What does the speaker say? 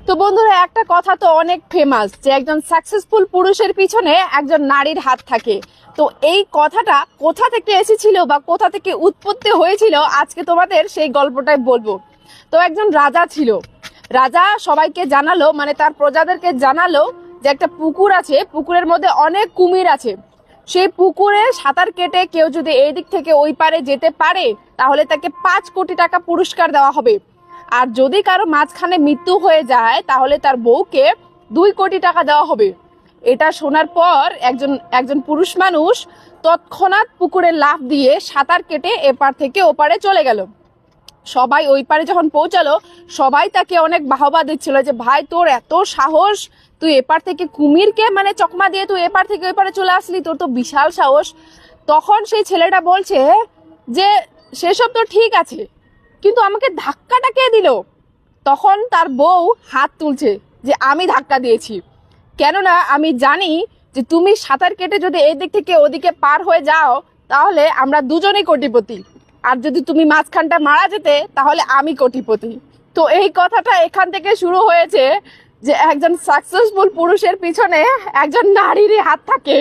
তো বন্ধুরা, একটা কথা তো অনেক ফেমাস যে একজন সাকসেসফুল পুরুষের পিছনে একজন নারীর হাত থাকে। তো এই কথাটা কোথা থেকে এসেছিল বা কোথা থেকে উৎপত্তি হয়েছিল, আজকে তোমাদের সেই গল্পটাই বলবো। তো একজন রাজা ছিল। রাজা সবাইকে জানালো, মানে তার প্রজাদেরকে জানালো যে একটা পুকুর আছে, পুকুরের মধ্যে অনেক কুমির আছে। সেই পুকুরে সাঁতার কেটে কেউ যদি এই দিক থেকে ওই পারে যেতে পারে তাহলে তাকে 5 কোটি টাকা পুরস্কার দেওয়া হবে। আর যদি কারো মাঝখানে মৃত্যু হয়ে যায় তাহলে তার বউকে 2 কোটি টাকা দেওয়া হবে। এটা শোনার পর একজন একজন পুরুষ মানুষ তৎক্ষণাৎ পুকুরে লাফ দিয়ে সাঁতার কেটে এপার থেকে ওপারে চলে গেল। সবাই ওই পারে যখন পৌঁছালো, সবাই তাকে অনেক বাহবা দিচ্ছিল যে ভাই, তোর এত সাহস, তুই এপার থেকে কুমিরকে মানে চকমা দিয়ে তুই এপার থেকে ওই পারে চলে আসলি, তোর তো বিশাল সাহস। তখন সেই ছেলেটা বলছে যে সেসব তো ঠিক আছে, কিন্তু আমাকে ধাক্কাটা কে দিল? তখন তার বউ হাত তুলছে যে আমি ধাক্কা দিয়েছি, কেননা আমি জানি যে তুমি সাঁতার কেটে যদি এই দিক থেকে ওদিকে পার হয়ে যাও তাহলে আমরা দুজনেই কোটিপতি, আর যদি তুমি মাঝখানটা মারা যেতে তাহলে আমি কোটিপতি। তো এই কথাটা এখান থেকে শুরু হয়েছে যে একজন সাকসেসফুল পুরুষের পিছনে একজন নারীরই হাত থাকে।